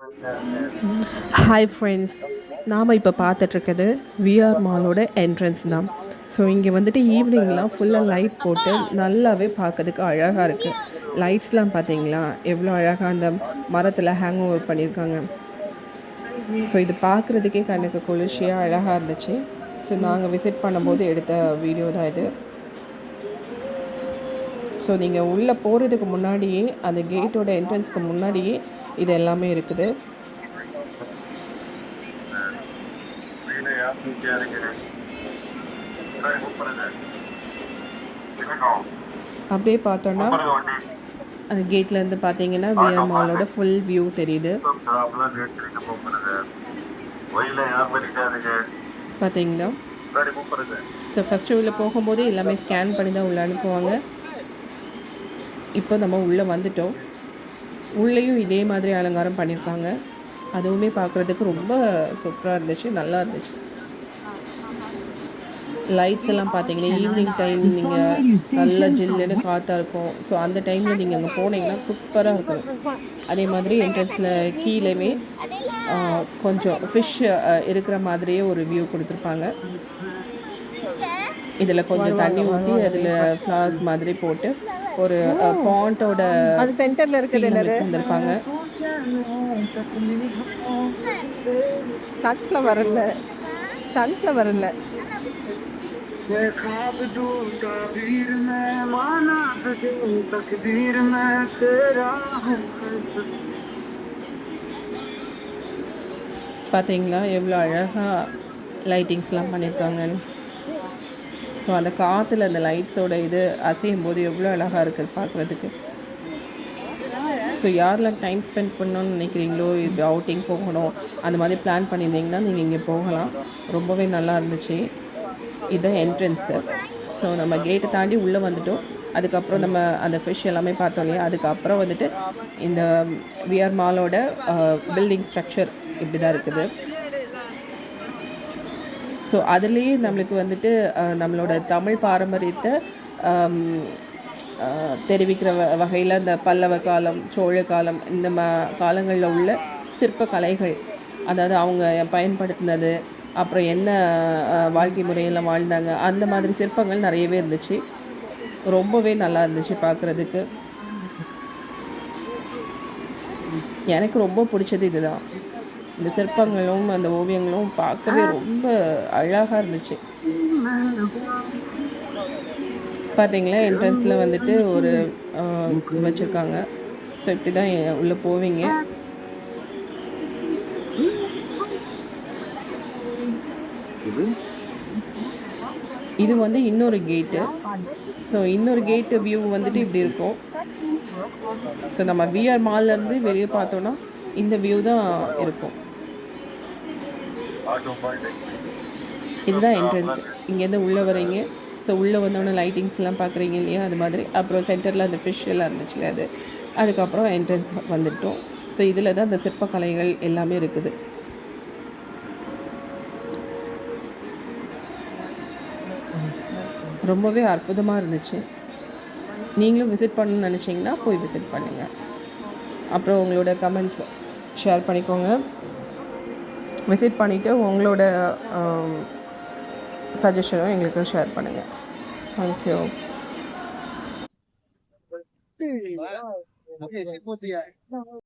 Hi friends, நாம் இப்போ பார்த்துட்ருக்கிறது VR மாலோட entrance தான். ஸோ இங்கே வந்துட்டு ஈவினிங்லாம் ஃபுல்லாக லைட் போட்டு நல்லாவே பார்க்கறதுக்கு அழகாக இருக்குது. லைட்ஸ்லாம் பார்த்தீங்களா எவ்வளோ அழகாக அந்த மரத்தில் ஹேங் ஓவர் பண்ணியிருக்காங்க. ஸோ இது பார்க்குறதுக்கே கண்ணுக்கு குளிர்ச்சியாக அழகாக இருந்துச்சு. ஸோ நாங்கள் விசிட் பண்ணும்போது எடுத்த வீடியோ தான் இது. ஸோ நீங்கள் உள்ளே போகிறதுக்கு முன்னாடியே அந்த கேட்டோட என்ட்ரன்ஸ்க்கு முன்னாடியே இது எல்லாமே இருக்குது. அப்படியே பார்த்தோன்னா அந்த கேட்லேருந்து பார்த்தீங்கன்னா விஆர் மாலோட ஃபுல் வியூ தெரியுது. பார்த்தீங்களா? ஸோ ஃபஸ்ட்டு உள்ளே போகும்போது எல்லாமே ஸ்கேன் பண்ணி தான் உள்ளே அனுப்புவாங்க. இப்போ நம்ம உள்ளே வந்துட்டோம். உள்ளேயும் இதே மாதிரி அலங்காரம் பண்ணியிருக்காங்க. அதுவுமே பார்க்குறதுக்கு ரொம்ப சூப்பராக இருந்துச்சு, நல்லா இருந்துச்சு. லைட்ஸ் எல்லாம் பார்த்தீங்கன்னா ஈவினிங் டைம் நீங்கள் நல்லா ஜில்லுன்னு காற்றா இருக்கும். ஸோ அந்த டைமில் நீங்கள் அங்கே போனீங்கன்னா சூப்பராக இருக்கும். அதே மாதிரி என்ட்ரன்ஸில் கீழேயுமே கொஞ்சம் ஃபிஷ் இருக்கிற மாதிரியே ஒரு வியூ கொடுத்துருப்பாங்க. இதில் கொஞ்சம் தண்ணி ஊற்றி அதில் ஃப்ளவர்ஸ் மாதிரி போட்டு ஒரு பாண்டோட சென்டரில் இருக்கிறது வந்திருப்பாங்க. சன்ஃப்ளவர் இல்லை பார்த்தீங்களா எவ்வளோ அழகாக லைட்டிங்ஸ்லாம் பண்ணியிருக்காங்கன்னு. ஸோ அந்த காற்றுல அந்த லைட்ஸோட இது அசையும் போது எவ்வளோ அழகாக இருக்குது பார்க்குறதுக்கு. ஸோ யாரெல்லாம் டைம் ஸ்பெண்ட் பண்ணணும்னு நினைக்கிறீங்களோ, இப்போ அவுட்டிங் போகணும் அந்த மாதிரி பிளான் பண்ணியிருந்தீங்கன்னா நீங்கள் இங்கே போகலாம். ரொம்பவே நல்லா இருந்துச்சு. இதுதான் என்ட்ரன்ஸு. ஸோ நம்ம கேட்டை தாண்டி உள்ளே வந்துட்டோம். அதுக்கப்புறம் நம்ம அந்த ஃபிஷ் எல்லாமே பார்த்தோம் இல்லையா, அதுக்கப்புறம் வந்துட்டு இந்த விஆர் மாலோட பில்டிங் ஸ்ட்ரக்சர் இப்படி தான் இருக்குது. ஸோ அதுலேயே நம்மளுக்கு வந்துட்டு நம்மளோட தமிழ் பாரம்பரியத்தை தெரிவிக்கிற வகையில் இந்த பல்லவ காலம், சோழ காலம், இந்த காலங்களில் உள்ள சிற்ப கலைகள், அதாவது அவங்க பயன்படுத்தினது, அப்புறம் என்ன வாழ்க்கை முறையில் வாழ்ந்தாங்க, அந்த மாதிரி சிற்பங்கள் நிறையவே இருந்துச்சு. ரொம்பவே நல்லா இருந்துச்சு பார்க்குறதுக்கு. எனக்கு ரொம்ப பிடிச்சது இதுதான். இந்த சிற்பங்களும் அந்த ஓவியங்களும் பார்க்கவே ரொம்ப அழகாக இருந்துச்சு. பார்த்தீங்களா என்ட்ரன்ஸில் வந்துட்டு ஒரு வச்சுருக்காங்க. ஸோ இப்படி தான் உள்ளே போவீங்க. இது வந்து இன்னொரு கேட்டு. ஸோ இன்னொரு கேட்டு வியூ வந்துட்டு இப்படி இருக்கும். ஸோ நம்ம விஆர் மால்லேருந்து வெளியே பார்த்தோன்னா இந்த வியூ தான் இருக்கும். இதுதான் என்ட்ரன்ஸ். இங்கேருந்து உள்ளே வரீங்க. ஸோ உள்ளே வந்தோடனே லைட்டிங்ஸ்லாம் பார்க்குறீங்க இல்லையா, அது மாதிரி. அப்புறம் சென்டரில் அந்த ஃபிஷ் எல்லாம் இருந்துச்சு அது. அதுக்கப்புறம் என்ட்ரன்ஸ் வந்துட்டோம். ஸோ இதில் தான் அந்த சிற்பக்கலைகள் எல்லாமே இருக்குது. ரொம்பவே அற்புதமாக இருந்துச்சு. நீங்களும் விசிட் பண்ணணும்னு நினச்சிங்கன்னா போய் விசிட் பண்ணுங்கள். அப்புறம் உங்களோட கமெண்ட்ஸ் ஷேர் பண்ணிக்கோங்க. விசிட் பண்ணிவிட்டு உங்களோட சஜஷனும் எங்களுக்கு ஷேர் பண்ணுங்கள். தேங்க்யூ.